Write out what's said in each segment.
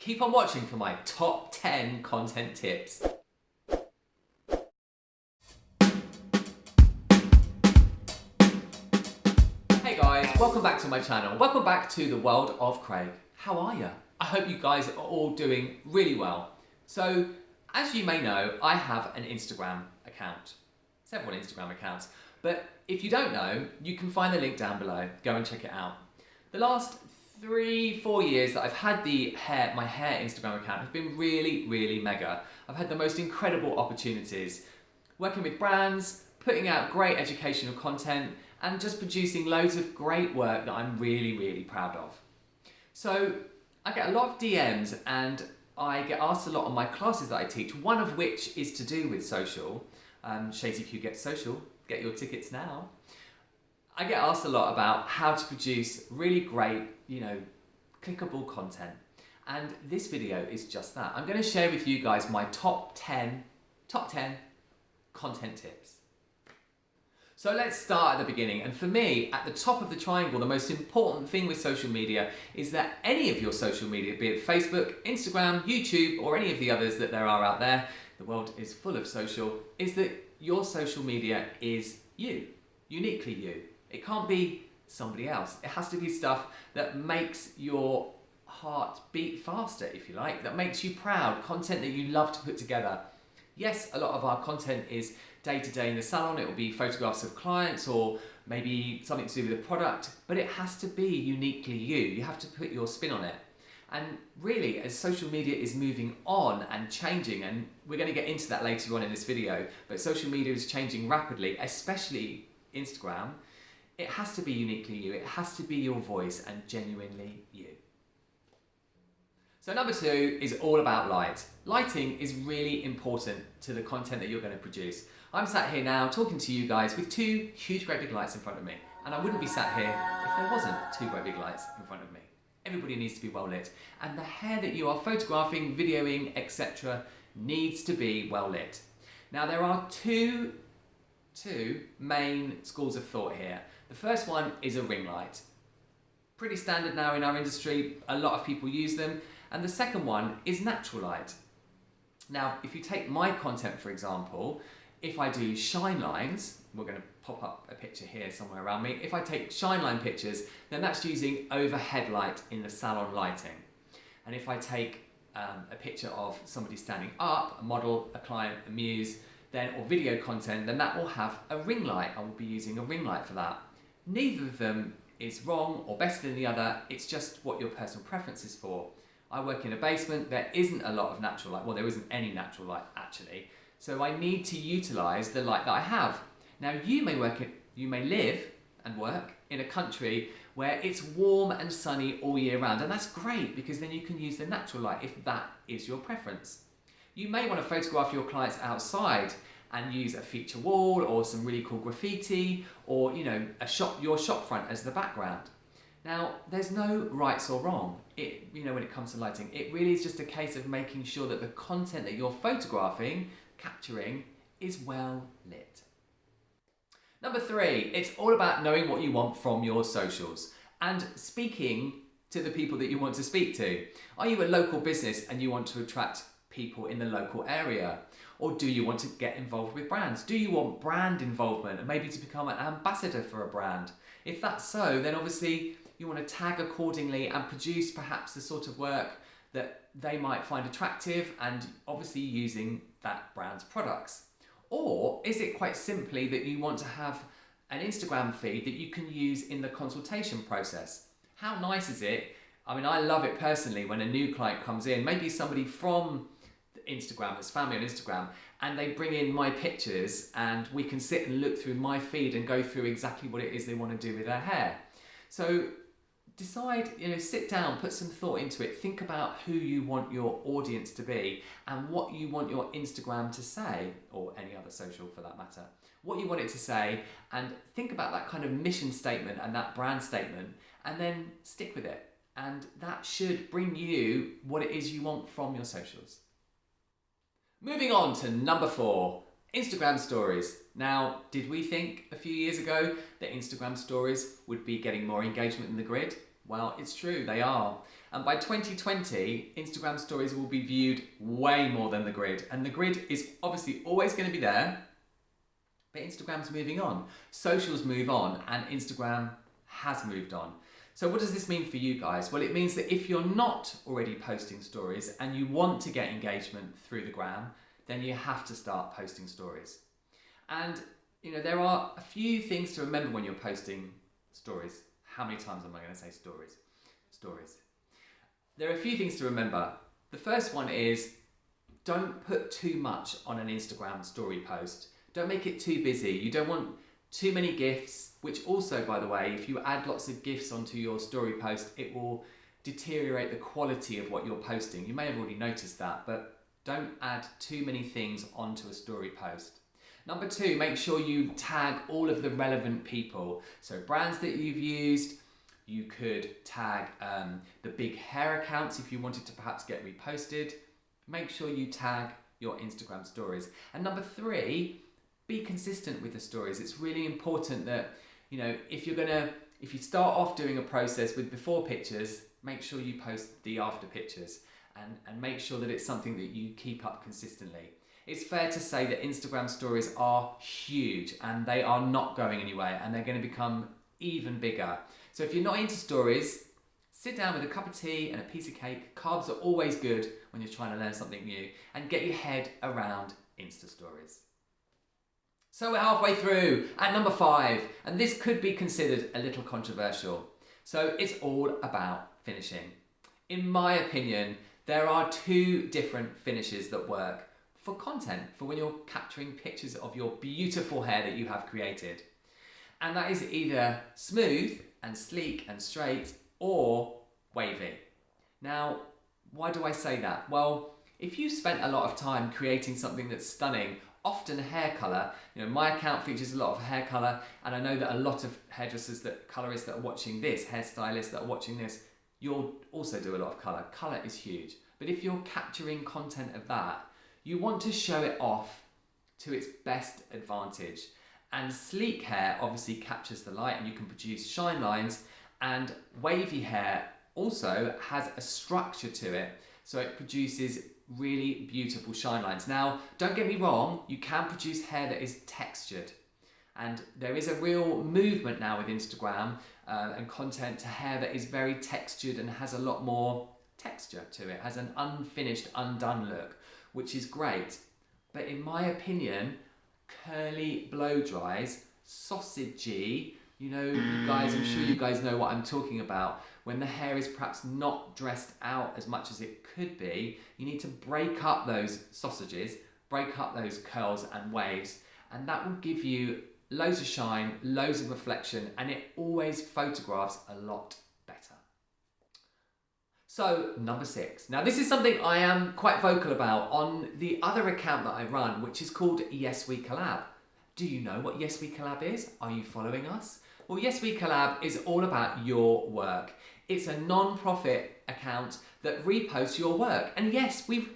Keep on watching for my top 10 content tips. Hey guys, welcome back to my channel. Welcome back to the world of Craig. How are you? I hope you guys are all doing really well. So, as you may know, I have an Instagram account. Several Instagram accounts. But if you don't know, you can find the link down below. Go and check it out. The last 3-4 years that I've had my hair Instagram account have been really mega. I've had the most incredible opportunities. Working with brands, putting out great educational content, and just producing loads of great work that I'm really proud of. So I get a lot of DMs and I get asked a lot on my classes that I teach, one of which is to do with social. H.E.O Get Social, get your tickets now. I get asked a lot about how to produce really great, clickable content. And this video is just that. I'm going to share with you guys my top 10 content tips. So let's start at the beginning. And for me, at the top of the triangle, the most important thing with social media is that any of your social media, be it Facebook, Instagram, YouTube, or any of the others that there are out there, the world is full of social, is that your social media is you, uniquely you. It can't be somebody else. It has to be stuff that makes your heart beat faster, if you like, that makes you proud, content that you love to put together. Yes, a lot of our content is day-to-day in the salon. It will be photographs of clients or maybe something to do with a product, but it has to be uniquely you. You have to put your spin on it. And really, as social media is moving on and changing, and we're going to get into that later on in this video, but social media is changing rapidly, especially Instagram. It has to be uniquely you. It has to be your voice and genuinely you. So number 2 is all about light. Lighting is really important to the content that you're going to produce. I'm sat here now talking to you guys with 2 huge great big lights in front of me. And I wouldn't be sat here if there wasn't 2 great big lights in front of me. Everybody needs to be well lit. And the hair that you are photographing, videoing, etc. needs to be well lit. Now there are two main schools of thought here. The first one is a ring light. Pretty standard now in our industry. A lot of people use them. And the second one is natural light. Now, if you take my content, for example, if I do shine lines, we're going to pop up a picture here somewhere around me. If I take shine line pictures, then that's using overhead light in the salon lighting. And if I take a picture of somebody standing up, a model, a client, a muse, or video content, then that will have a ring light. I will be using a ring light for that. Neither of them is wrong or better than the other. It's just what your personal preference is for. I work in a basement. There isn't a lot of natural light. Well, there isn't any natural light actually. So I need to utilize the light that I have. Now you may live and work in a country where it's warm and sunny all year round, and that's great because then you can use the natural light if that is your preference. You may want to photograph your clients outside and use a feature wall or some really cool graffiti or your shop front as the background. Now, there's no rights or wrong when it comes to lighting. It really is just a case of making sure that the content that you're photographing, capturing, is well lit. Number 3, it's all about knowing what you want from your socials and speaking to the people that you want to speak to. Are you a local business and you want to attract people in the local area? Or do you want to get involved with brands? Do you want brand involvement and maybe to become an ambassador for a brand? If that's so, then obviously you want to tag accordingly and produce perhaps the sort of work that they might find attractive and obviously using that brand's products. Or is it quite simply that you want to have an Instagram feed that you can use in the consultation process? How nice is it? I mean, I love it personally when a new client comes in, maybe somebody from Instagram, that's family on Instagram, and they bring in my pictures and we can sit and look through my feed and go through exactly what it is they want to do with their hair. So decide, sit down, put some thought into it, think about who you want your audience to be and what you want your Instagram to say, or any other social for that matter, what you want it to say, and think about that kind of mission statement and that brand statement, and then stick with it. And that should bring you what it is you want from your socials. Moving on to number 4, Instagram stories. Now, did we think a few years ago that Instagram stories would be getting more engagement in the grid? Well, it's true, they are. And by 2020, Instagram stories will be viewed way more than the grid. And the grid is obviously always going to be there, but Instagram's moving on. Socials move on, and Instagram has moved on. So what does this mean for you guys? Well, it means that if you're not already posting stories and you want to get engagement through the gram, then you have to start posting stories. And there are a few things to remember when you're posting stories. How many times am I going to say stories? Stories. There are a few things to remember. The first one is, don't put too much on an Instagram story post. Don't make it too busy. You don't want too many GIFs, which also, by the way, if you add lots of GIFs onto your story post, it will deteriorate the quality of what you're posting. You may have already noticed that, but don't add too many things onto a story post. Number 2, make sure you tag all of the relevant people. So brands that you've used, you could tag the big hair accounts if you wanted to perhaps get reposted. Make sure you tag your Instagram stories. And number 3, be consistent with the stories. It's really important that, if you start off doing a process with before pictures, make sure you post the after pictures and make sure that it's something that you keep up consistently. It's fair to say that Instagram stories are huge and they are not going anywhere, and they're going to become even bigger. So if you're not into stories, sit down with a cup of tea and a piece of cake. Carbs are always good when you're trying to learn something new, and get your head around Insta stories. So we're halfway through at number 5, and this could be considered a little controversial. So it's all about finishing. In my opinion, there are 2 different finishes that work for content, for when you're capturing pictures of your beautiful hair that you have created. And that is either smooth and sleek and straight, or wavy. Now, why do I say that? Well, if you've spent a lot of time creating something that's stunning, often hair colour, my account features a lot of hair colour, and I know that a lot of hairdressers, colourists that are watching this, hairstylists that are watching this, you'll also do a lot of colour. Colour is huge. But if you're capturing content of that, you want to show it off to its best advantage. And sleek hair obviously captures the light and you can produce shine lines, and wavy hair also has a structure to it, so it produces really beautiful shine lines. Now, don't get me wrong, you can produce hair that is textured, and there is a real movement now with Instagram and content to hair that is very textured and has a lot more texture to it, has an unfinished, undone look, which is great. But in my opinion, curly blow dries, sausagey, you guys, I'm sure you guys know what I'm talking about. When the hair is perhaps not dressed out as much as it could be, you need to break up those sausages, break up those curls and waves, and that will give you loads of shine, loads of reflection, and it always photographs a lot better. So, number 6. Now, this is something I am quite vocal about on the other account that I run, which is called Yes We Collab. Do you know what Yes We Collab is? Are you following us? Well, Yes We Collab is all about your work. It's a non-profit account that reposts your work. And yes, we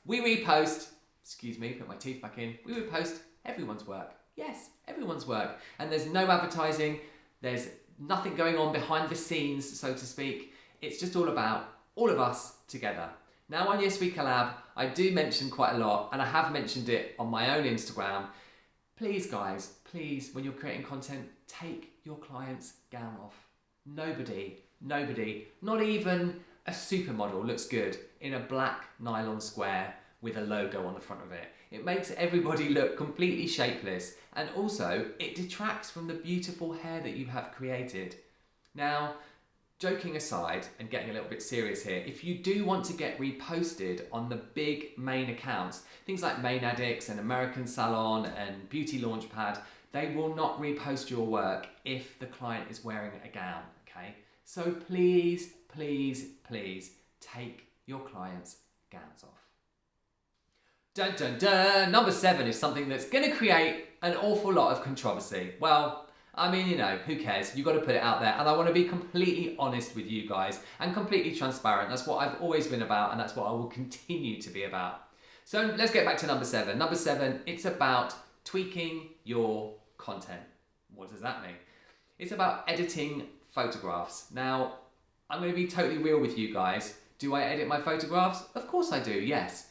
repost, excuse me, put my teeth back in, we repost everyone's work. Yes, everyone's work. And there's no advertising, there's nothing going on behind the scenes, so to speak. It's just all about all of us together. Now on Yes We Collab, I do mention quite a lot, and I have mentioned it on my own Instagram. Please guys, please, when you're creating content, take your client's gown off. Nobody, not even a supermodel looks good in a black nylon square with a logo on the front of it. It makes everybody look completely shapeless, and also it detracts from the beautiful hair that you have created. Now, joking aside and getting a little bit serious here, if you do want to get reposted on the big main accounts, things like Main Addicts and American Salon and Beauty Launchpad, they will not repost your work if the client is wearing a gown, okay? So please, please, please take your client's gowns off. Dun dun dun! Number 7 is something that's going to create an awful lot of controversy. Well, I mean, who cares? You've got to put it out there. And I want to be completely honest with you guys and completely transparent. That's what I've always been about, and that's what I will continue to be about. So let's get back to number 7. Number 7, it's about tweaking your content. What does that mean? It's about editing photographs. Now, I'm going to be totally real with you guys. Do I edit my photographs? Of course I do, yes.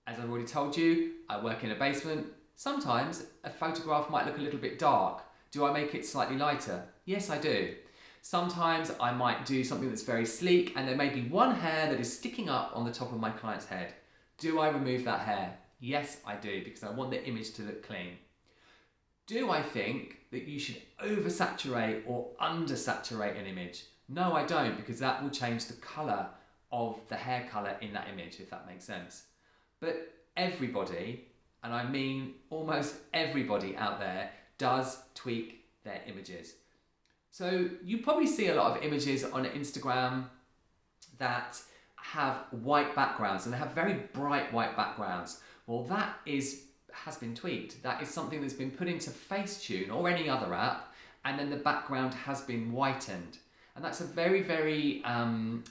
As I've already told you, I work in a basement. Sometimes a photograph might look a little bit dark. Do I make it slightly lighter? Yes, I do. Sometimes I might do something that's very sleek and there may be one hair that is sticking up on the top of my client's head. Do I remove that hair? Yes, I do, because I want the image to look clean. Do I think that you should oversaturate or undersaturate an image? No, I don't, because that will change the colour of the hair colour in that image, if that makes sense. But everybody, and I mean almost everybody out there, does tweak their images. So you probably see a lot of images on Instagram that have white backgrounds, and they have very bright white backgrounds. Well, that has been tweaked. That is something that's been put into Facetune or any other app, and then the background has been whitened. And that's a very, very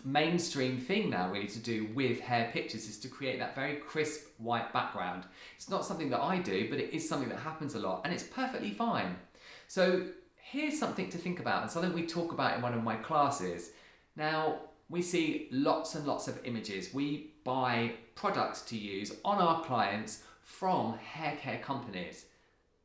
mainstream thing now really to do with hair pictures, is to create that very crisp white background. It's not something that I do, but it is something that happens a lot, and it's perfectly fine. So here's something to think about, and something we talk about in one of my classes. Now, we see lots and lots of images. We buy products to use on our clients from hair care companies.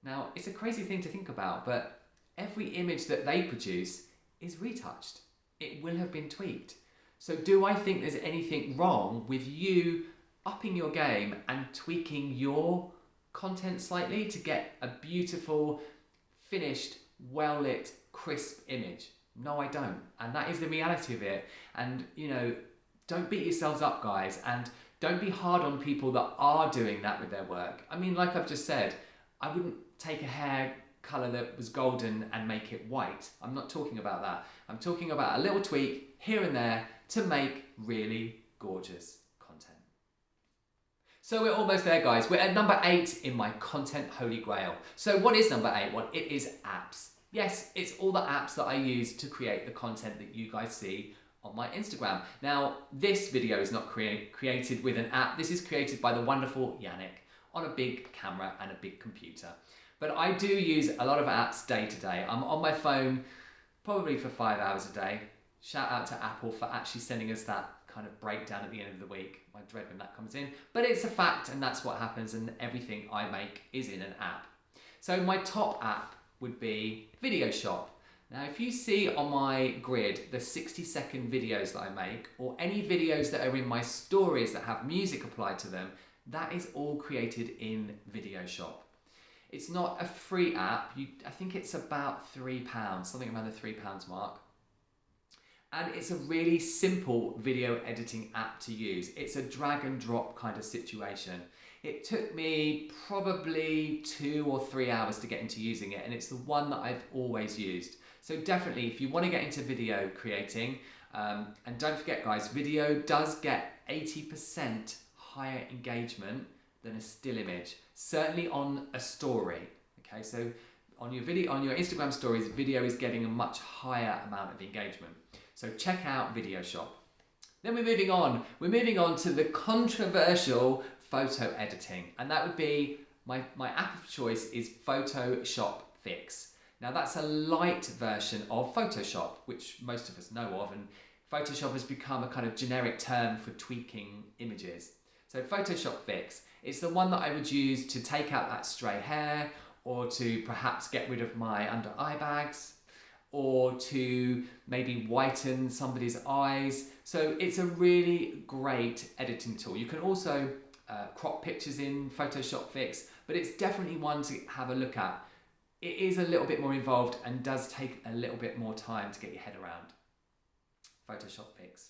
Now, it's a crazy thing to think about, but every image that they produce is retouched. It will have been tweaked. So do I think there's anything wrong with you upping your game and tweaking your content slightly to get a beautiful, finished, well-lit, crisp image? No, I don't. And that is the reality of it. And, you know, don't beat yourselves up, guys, and don't be hard on people that are doing that with their work. I mean, like I've just said, I wouldn't take a hair colour that was golden and make it white. I'm not talking about that. I'm talking about a little tweak here and there to make really gorgeous content. So we're almost there, guys. We're at number 8 in my content holy grail. So what is number 8? Well, it is apps. Yes, it's all the apps that I use to create the content that you guys see on my Instagram. Now, this video is not created with an app. This is created by the wonderful Jannick on a big camera and a big computer. But I do use a lot of apps day to day. I'm on my phone probably for 5 hours a day. Shout out to Apple for actually sending us that kind of breakdown at the end of the week. I dread when that comes in, but it's a fact, and that's what happens, and everything I make is in an app. So my top app would be Video Shop. Now, if you see on my grid the 60-second videos that I make, or any videos that are in my stories that have music applied to them, that is all created in Video Shop. It's not a free app. I think it's about £3, something around the £3 mark. And it's a really simple video editing app to use. It's a drag and drop kind of situation. It took me probably 2 or 3 hours to get into using it, and it's the one that I've always used. So definitely, if you want to get into video creating, and don't forget guys, video does get 80% higher engagement than a still image, certainly on a story. Okay, so on your Instagram stories, video is getting a much higher amount of engagement. So check out Video Shop. Then we're moving on. We're moving on to the controversial photo editing, and that would be my app of choice is Photoshop Fix. Now that's a light version of Photoshop, which most of us know of, and Photoshop has become a kind of generic term for tweaking images. So Photoshop Fix, it's the one that I would use to take out that stray hair, or to perhaps get rid of my under eye bags, or to maybe whiten somebody's eyes. So it's a really great editing tool. You can also crop pictures in Photoshop Fix, but it's definitely one to have a look at. It is a little bit more involved and does take a little bit more time to get your head around. Photoshop Fix.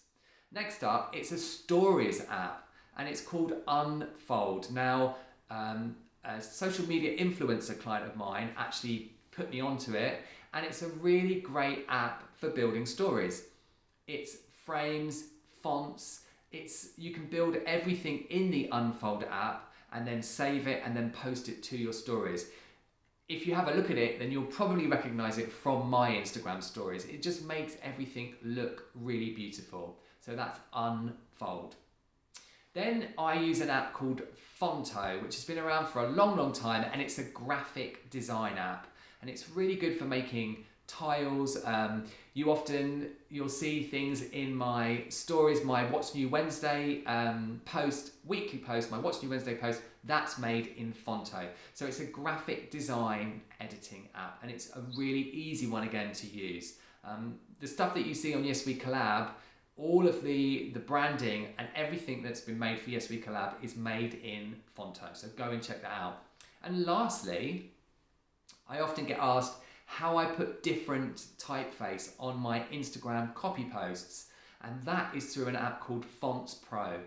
Next up, it's a stories app, and it's called Unfold. Now, a social media influencer client of mine actually put me onto it, and it's a really great app for building stories. It's frames, fonts, you can build everything in the Unfold app and then save it and then post it to your stories. If you have a look at it, then you'll probably recognize it from my Instagram stories. It just makes everything look really beautiful. So that's Unfold. Then I use an app called Fonto, which has been around for a long, long time, and it's a graphic design app. And it's really good for making tiles. You'll see things in my stories, my What's New Wednesday post, weekly post, my What's New Wednesday post, that's made in Fonto. So it's a graphic design editing app, and it's a really easy one again to use. The stuff that you see on Yes We Collab, all of the branding and everything that's been made for Yes We Collab is made in Fonto. So go and check that out. And lastly, I often get asked how I put different typeface on my Instagram copy posts. And that is through an app called Fonts Pro.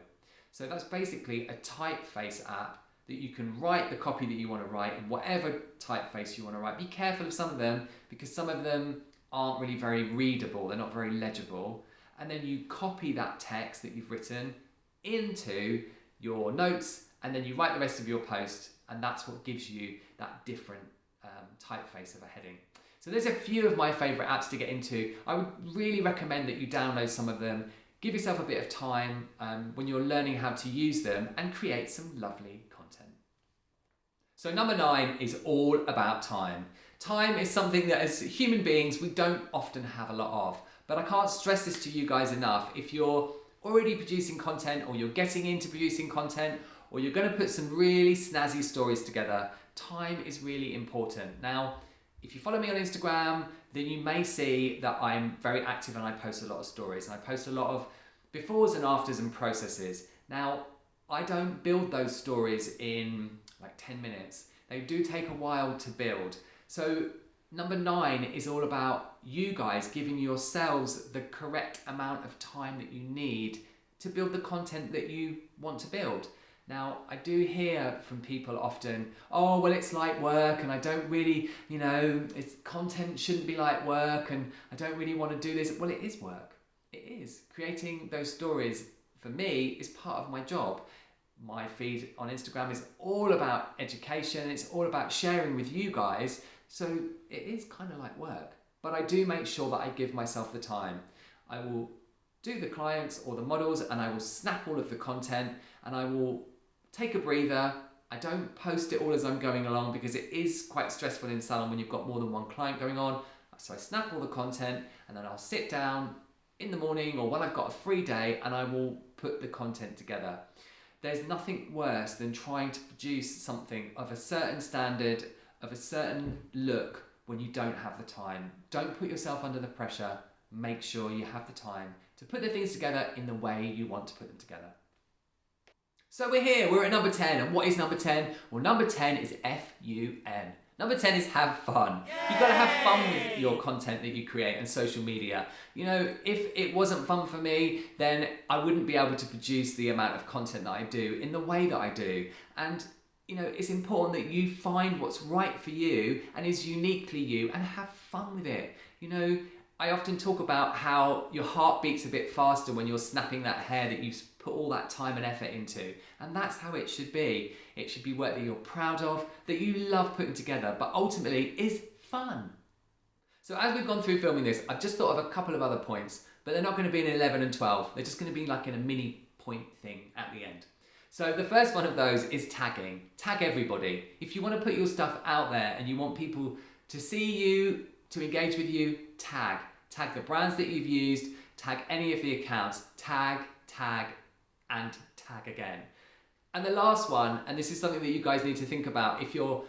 So that's basically a typeface app that you can write the copy that you want to write in whatever typeface you want to write. Be careful of some of them, because some of them aren't really very readable. They're not very legible. And then you copy that text that you've written into your notes, and then you write the rest of your post, and that's what gives you that different typeface of a heading. So there's a few of my favorite apps to get into. I would really recommend that you download some of them. Give yourself a bit of time when you're learning how to use them, and create some lovely content. So number 9 is all about time. Time is something that as human beings we don't often have a lot of, but I can't stress this to you guys enough. If you're already producing content, or you're getting into producing content, or you're going to put some really snazzy stories together, time is really important. Now, if you follow me on Instagram, then you may see that I'm very active and I post a lot of stories, and I post a lot of befores and afters and processes. Now, I don't build those stories in like 10 minutes. They do take a while to build. So number 9 is all about you guys giving yourselves the correct amount of time that you need to build the content that you want to build. Now, I do hear from people often, oh, well, it's like work, and I don't really, it's content shouldn't be like work, and I don't really want to do this. Well, it is work. It is. Creating those stories, for me, is part of my job. My feed on Instagram is all about education. It's all about sharing with you guys. So it is kind of like work. But I do make sure that I give myself the time. I will do the clients or the models, and I will snap all of the content, and I will take a breather. I don't post it all as I'm going along, because it is quite stressful in salon when you've got more than one client going on. So I snap all the content, and then I'll sit down in the morning or when I've got a free day, and I will put the content together. There's nothing worse than trying to produce something of a certain standard, of a certain look, when you don't have the time. Don't put yourself under the pressure. Make sure you have the time to put the things together in the way you want to put them together. So we're at number 10, and what is number 10? Well, number 10 is F-U-N. Number 10 is have fun. You've got to have fun with your content that you create and social media. If it wasn't fun for me, then I wouldn't be able to produce the amount of content that I do in the way that I do. And it's important that you find what's right for you and is uniquely you, and have fun with it. I often talk about how your heart beats a bit faster when you're snapping that hair that you've put all that time and effort into. And that's how it should be. It should be work that you're proud of, that you love putting together, but ultimately is fun. So as we've gone through filming this, I've just thought of a couple of other points, but they're not going to be in 11 and 12. They're just going to be like in a mini point thing at the end. So the first one of those is tagging. Tag everybody. If you want to put your stuff out there and you want people to see you, to engage with you, tag. Tag the brands that you've used, tag any of the accounts, tag, and tag again. And the last one, and this is something that you guys need to think about, if you're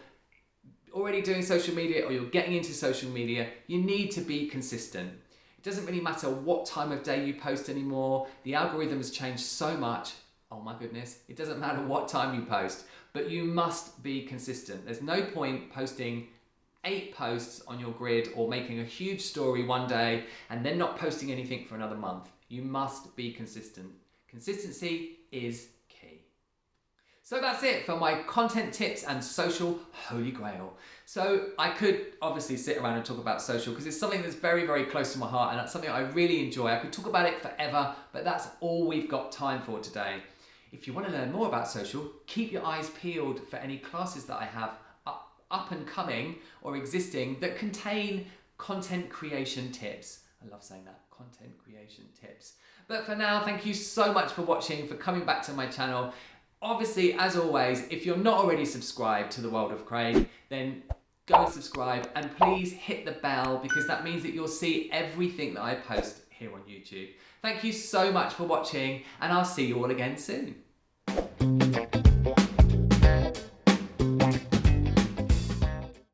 already doing social media or you're getting into social media, you need to be consistent. It doesn't really matter what time of day you post anymore. The algorithm has changed so much. Oh my goodness. It doesn't matter what time you post, but you must be consistent. There's no point posting 8 posts on your grid or making a huge story one day and then not posting anything for another month. You must be consistent. Consistency is key. So that's it for my content tips and social holy grail. So I could obviously sit around and talk about social, because it's something that's very, very close to my heart, and that's something I really enjoy. I could talk about it forever, but that's all we've got time for today. If you want to learn more about social, keep your eyes peeled for any classes that I have up and coming or existing that contain content creation tips. I love saying that, content creation tips. But for now, thank you so much for watching, for coming back to my channel. Obviously, as always, if you're not already subscribed to The World of Craig, then go and subscribe, and please hit the bell because that means that you'll see everything that I post here on YouTube. Thank you so much for watching, and I'll see you all again soon.